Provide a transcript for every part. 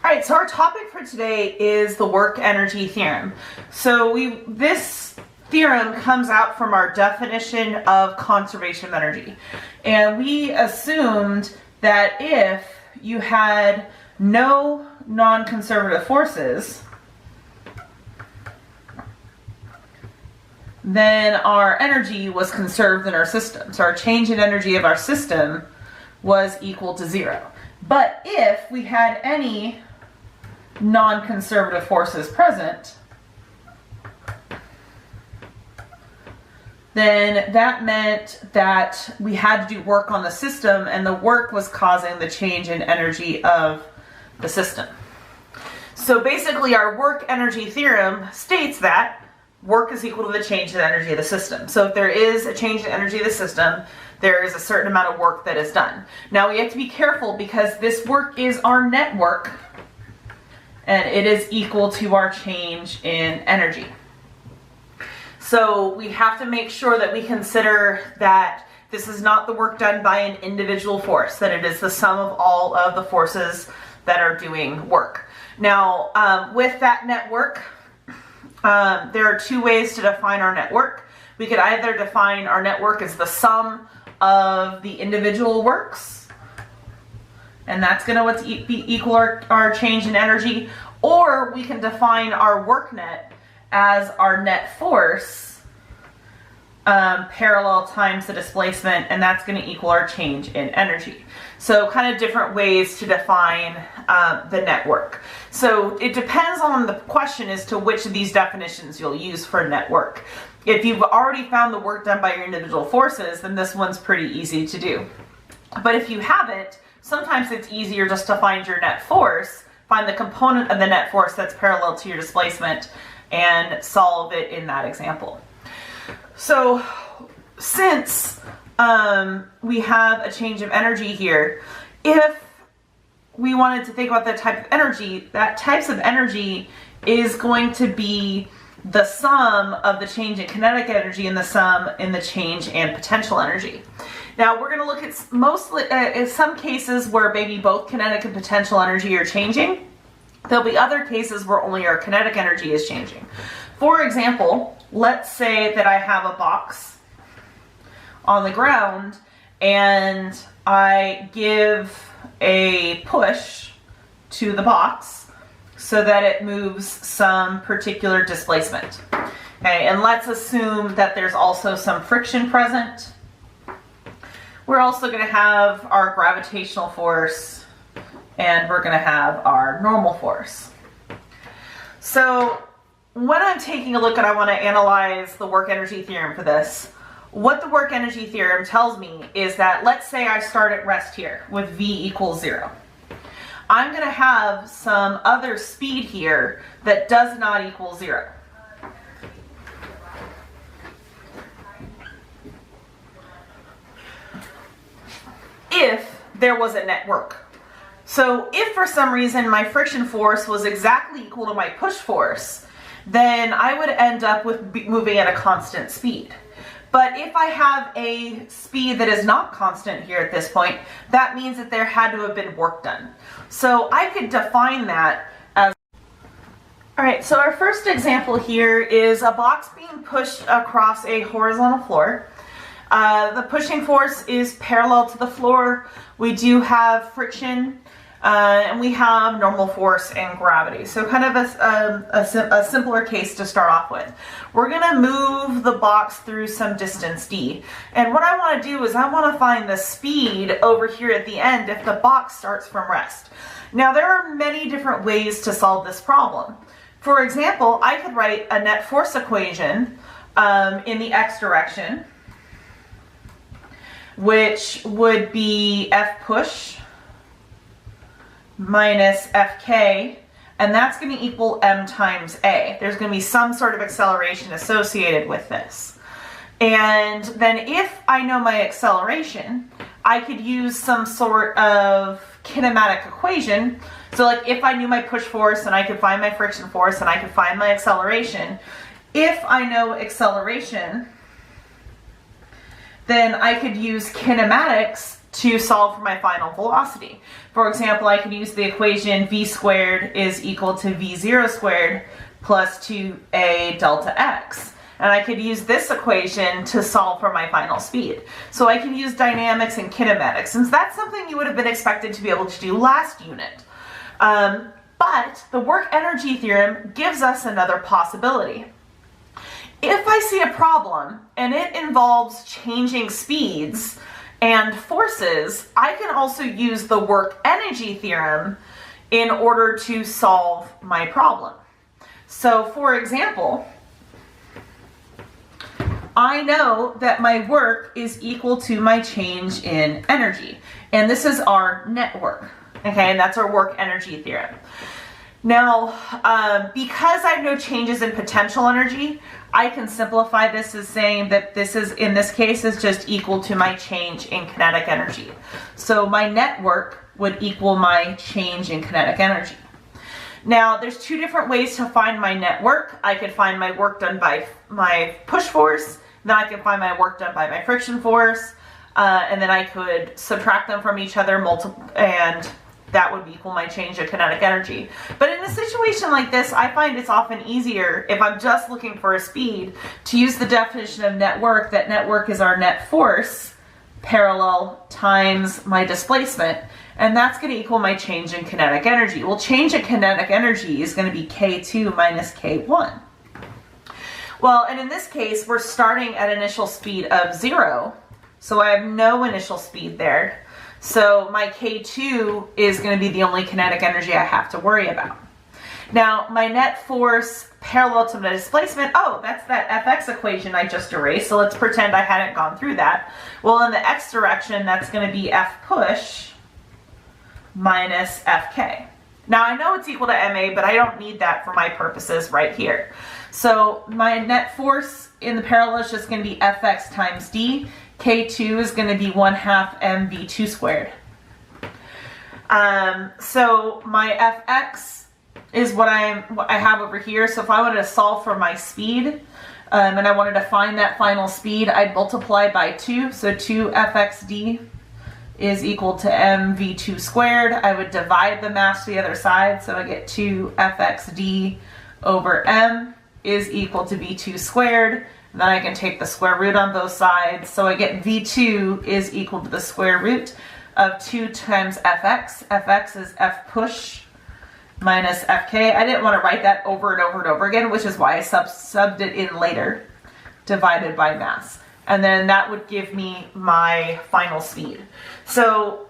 All right, so our topic for today is the work energy theorem. So this theorem comes out from our definition of conservation of energy. And we assumed that if you had no non-conservative forces, then our energy was conserved in our system. So our change in energy of our system was equal to 0. But if we had any non-conservative forces present, then that meant that we had to do work on the system, and the work was causing the change in energy of the system. So basically our work energy theorem states that work is equal to the change in energy of the system. So if there is a change in energy of the system, there is a certain amount of work that is done. Now we have to be careful because this work is our net work, and it is equal to our change in energy. So we have to make sure that we consider that this is not the work done by an individual force, that it is the sum of all of the forces that are doing work. Now, with that net work, there are two ways to define our net work. We could either define our net work as the sum of the individual works, and that's going to be equal our change in energy, or we can define our work net as our net force parallel times the displacement, and that's going to equal our change in energy. So kind of different ways to define the net work. So it depends on the question as to which of these definitions you'll use for net work. If you've already found the work done by your individual forces, then this one's pretty easy to do. But if you haven't, sometimes it's easier just to find your net force, find the component of the net force that's parallel to your displacement, and solve it in that example. So since we have a change of energy here, if we wanted to think about the type of energy, that types of energy is going to be the sum of the change in kinetic energy and the sum in the change in potential energy. Now we're going to look at mostly in some cases where maybe both kinetic and potential energy are changing. There'll be other cases where only our kinetic energy is changing. For example, let's say that I have a box on the ground and I give a push to the box so that it moves some particular displacement. Okay, and let's assume that there's also some friction present. We're also going to have our gravitational force, and we're going to have our normal force. So when I'm taking a look and I want to analyze the work energy theorem for this, what the work energy theorem tells me is that, let's say I start at rest here with V equals 0. I'm going to have some other speed here that does not equal 0. If there was a net work. So if for some reason my friction force was exactly equal to my push force, then I would end up with moving at a constant speed. But if I have a speed that is not constant here at this point, that means that there had to have been work done. So I could define that as... Alright, so our first example here is a box being pushed across a horizontal floor. The pushing force is parallel to the floor. We do have friction, and we have normal force and gravity. So kind of a simpler case to start off with. We're going to move the box through some distance d. And what I want to do is I want to find the speed over here at the end if the box starts from rest. Now there are many different ways to solve this problem. For example, I could write a net force equation in the x direction, which would be F push minus Fk, and that's going to equal m times a. There's going to be some sort of acceleration associated with this. And then if I know my acceleration, I could use some sort of kinematic equation. So like if I knew my push force and I could find my friction force and I could find my acceleration, if I know acceleration, then I could use kinematics to solve for my final velocity. For example, I could use the equation v squared is equal to v0 squared plus 2a delta x. And I could use this equation to solve for my final speed. So I can use dynamics and kinematics, since that's something you would have been expected to be able to do last unit. But the work energy theorem gives us another possibility. If I see a problem and it involves changing speeds and forces, I can also use the work energy theorem in order to solve my problem. So for example, I know that my work is equal to my change in energy. And this is our net work, okay? And that's our work energy theorem. Now, because I have no changes in potential energy, I can simplify this as saying that this is, in this case, is just equal to my change in kinetic energy. So my net work would equal my change in kinetic energy. Now, there's two different ways to find my net work. I could find my work done by my push force, then I can find my work done by my friction force, and then I could subtract them from each other, and that would equal my change in kinetic energy. But in a situation like this, I find it's often easier, if I'm just looking for a speed, to use the definition of net work, that net work is our net force parallel times my displacement, and that's going to equal my change in kinetic energy. Well, change in kinetic energy is going to be K2 minus K1. Well, and in this case, we're starting at initial speed of 0, so I have no initial speed there. So my K2 is going to be the only kinetic energy I have to worry about. Now, my net force parallel to my displacement, oh, that's that Fx equation I just erased, so let's pretend I hadn't gone through that. Well, in the x direction, that's going to be F push minus Fk. Now, I know it's equal to ma, but I don't need that for my purposes right here. So my net force in the parallel is just going to be Fx times d. K2 is going to be 1/2 mv2 squared. So my Fx is what I have over here. So if I wanted to solve for my speed, and I wanted to find that final speed, I'd multiply by 2. So 2 Fxd is equal to mv2 squared. I would divide the mass to the other side, so I get 2 Fxd over m is equal to v2 squared. Then I can take the square root on both sides. So I get v2 is equal to the square root of 2 times fx. Fx is f push minus fk. I didn't want to write that over and over and over again, which is why I subbed it in later, divided by mass. And then that would give me my final speed. So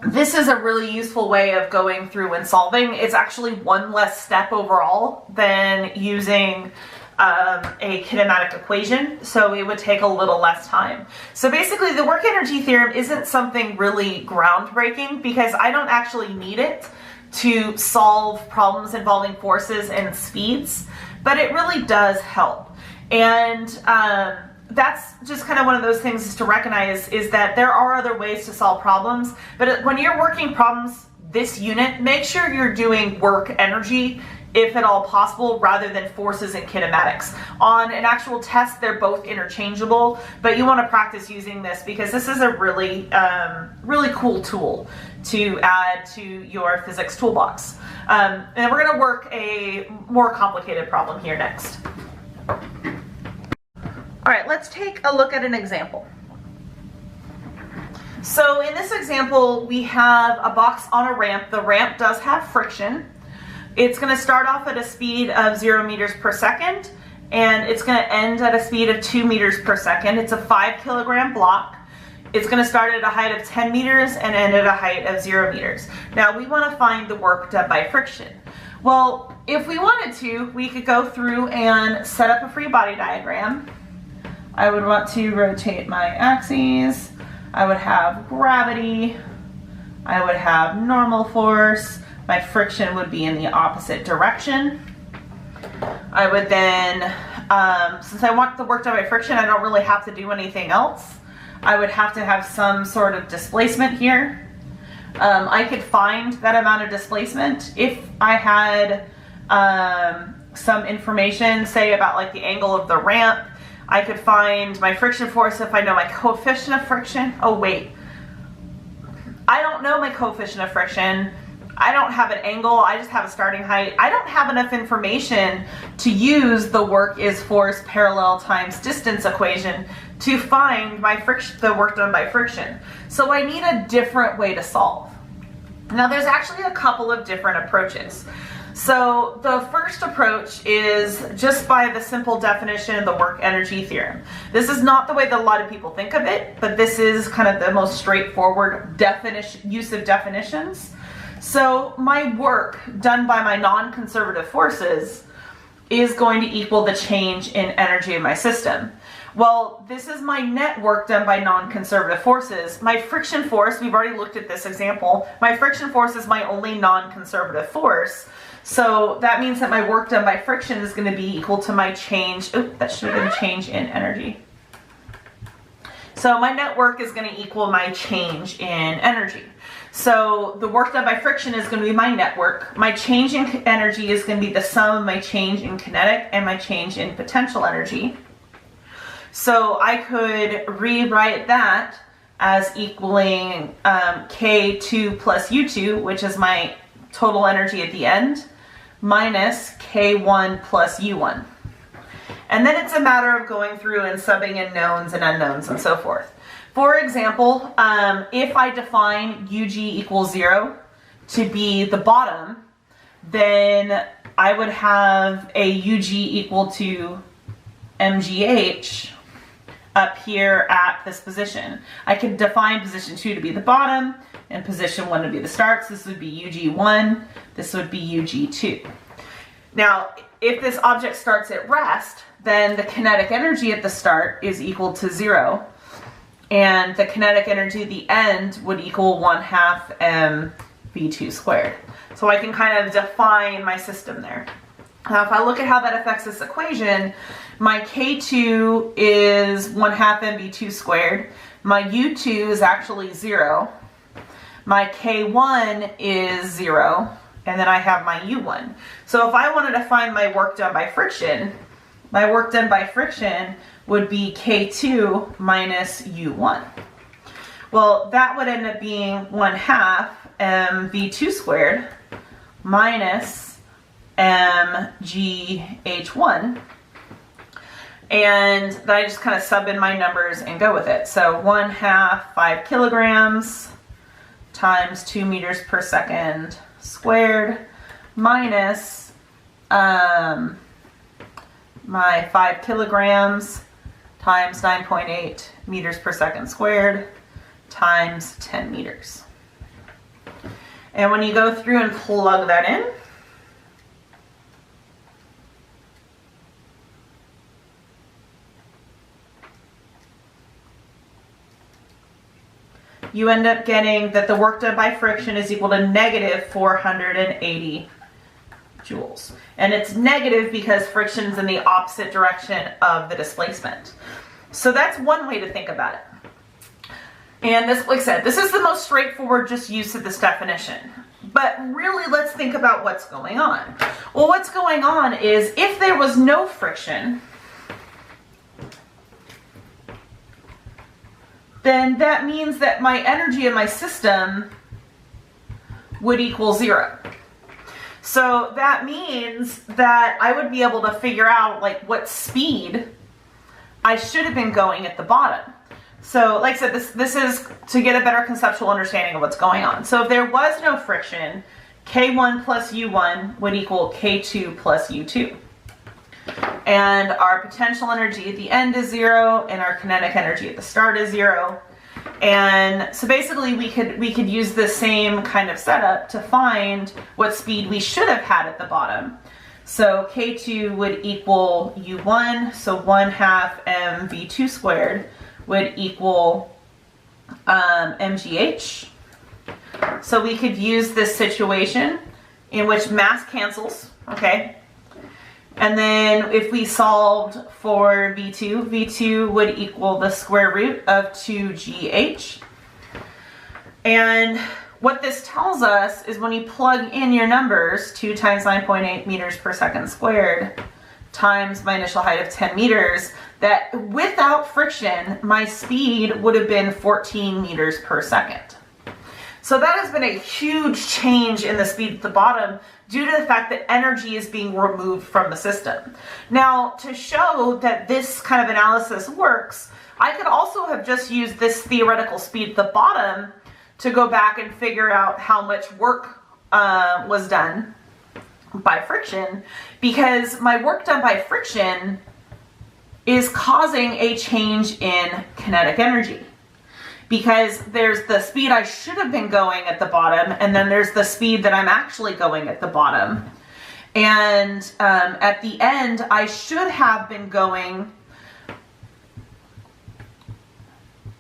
this is a really useful way of going through and solving. It's actually one less step overall than using a kinematic equation, so it would take a little less time. So basically the work energy theorem isn't something really groundbreaking because I don't actually need it to solve problems involving forces and speeds, but it really does help. And that's just kind of one of those things to recognize, is that there are other ways to solve problems, but when you're working problems this unit, make sure you're doing work energy, if at all possible, rather than forces and kinematics. On an actual test, they're both interchangeable, but you want to practice using this because this is a really, really cool tool to add to your physics toolbox. And we're going to work a more complicated problem here next. All right, let's take a look at an example. So in this example, we have a box on a ramp. The ramp does have friction. It's going to start off at a speed of 0 meters per second, and it's going to end at a speed of 2 meters per second. It's a 5 kilogram block. It's going to start at a height of 10 meters and end at a height of 0 meters. Now we want to find the work done by friction. Well, if we wanted to, we could go through and set up a free body diagram. I would want to rotate my axes. I would have gravity. I would have normal force. My friction would be in the opposite direction. I would then, since I want the work done by friction, I don't really have to do anything else. I would have to have some sort of displacement here. I could find that amount of displacement if I had some information, say about like the angle of the ramp. I could find my friction force if I know my coefficient of friction. Oh wait, I don't know my coefficient of friction. I don't have an angle, I just have a starting height. I don't have enough information to use the work is force parallel times distance equation to find my friction, the work done by friction. So I need a different way to solve. Now there's actually a couple of different approaches. So the first approach is just by the simple definition of the work energy theorem. This is not the way that a lot of people think of it, but this is kind of the most straightforward use of definitions. So my work done by my non-conservative forces is going to equal the change in energy of my system. Well, this is my net work done by non-conservative forces. My friction force, we've already looked at this example, my friction force is my only non-conservative force. So that means that my work done by friction is going to be equal to my change, that should have been change in energy. So my net work is going to equal my change in energy. So the work done by friction is going to be my net work. My change in energy is going to be the sum of my change in kinetic and my change in potential energy. So I could rewrite that as equaling K2 plus U2, which is my total energy at the end, minus K1 plus U1. And then it's a matter of going through and subbing in knowns and unknowns and so forth. For example, if I define UG equals 0 to be the bottom, then I would have a UG equal to MGH up here at this position. I could define position 2 to be the bottom and position 1 to be the start. So this would be UG1, this would be UG2. Now, if this object starts at rest, then the kinetic energy at the start is equal to 0. And the kinetic energy at the end would equal 1/2 mv2 squared. So I can kind of define my system there. Now if I look at how that affects this equation, my K2 is 1/2 mv2 squared. My U2 is actually 0. My K1 is 0. And then I have my U1. So if I wanted to find my work done by friction, my work done by friction would be K2 minus U1. Well, that would end up being 1/2 mv2 squared minus mgh1. And then I just kind of sub in my numbers and go with it. So 1/2 5 kilograms times 2 meters per second squared minus my 5 kilograms times 9.8 meters per second squared times 10 meters. And when you go through and plug that in, you end up getting that the work done by friction is equal to negative 480 joules. And it's negative because friction is in the opposite direction of the displacement. So that's one way to think about it. And this, like I said, this is the most straightforward just use of this definition. But really, let's think about what's going on. Well, what's going on is if there was no friction, then that means that my energy in my system would equal 0. So that means that I would be able to figure out like what speed I should have been going at the bottom. So like I said, this is to get a better conceptual understanding of what's going on. So if there was no friction, K1 plus U1 would equal K2 plus U2. And our potential energy at the end is 0, and our kinetic energy at the start is 0. And so basically we could use the same kind of setup to find what speed we should have had at the bottom. So K2 would equal U1, so 1/2 mv2 squared would equal mgh. So we could use this situation in which mass cancels, okay? And then if we solved for V2, V2 would equal the square root of 2gh. And what this tells us is when you plug in your numbers, 2 times 9.8 meters per second squared times my initial height of 10 meters, that without friction, my speed would have been 14 meters per second. So that has been a huge change in the speed at the bottom due to the fact that energy is being removed from the system. Now, to show that this kind of analysis works, I could also have just used this theoretical speed at the bottom to go back and figure out how much work was done by friction, because my work done by friction is causing a change in kinetic energy. Because there's the speed I should have been going at the bottom, and then there's the speed that I'm actually going at the bottom. And at the end, I should have been going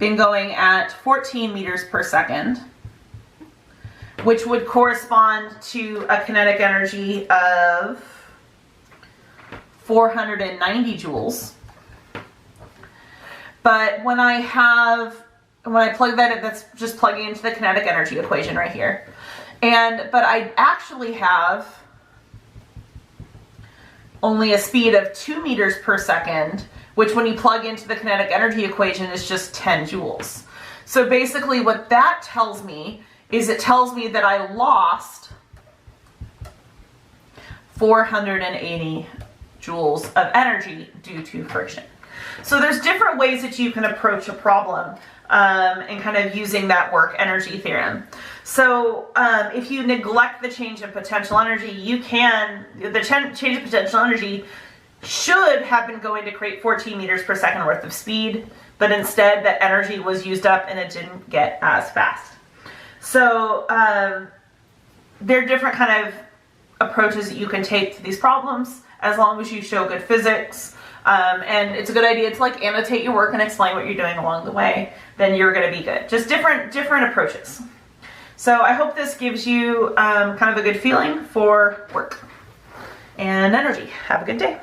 at 14 meters per second, which would correspond to a kinetic energy of 490 joules. But when I plug that in, that's just plugging into the kinetic energy equation right here. But I actually have only a speed of 2 meters per second, which when you plug into the kinetic energy equation is just 10 joules. So basically what that tells me is it tells me that I lost 480 joules of energy due to friction. So there's different ways that you can approach a problem and kind of using that work energy theorem. So if you neglect the change in potential energy, the change in potential energy should have been going to create 14 meters per second worth of speed, but instead that energy was used up and it didn't get as fast. So there are different kind of approaches that you can take to these problems as long as you show good physics. And it's a good idea to like annotate your work and explain what you're doing along the way, then you're going to be good. Just different approaches. So I hope this gives you kind of a good feeling for work and energy. Have a good day.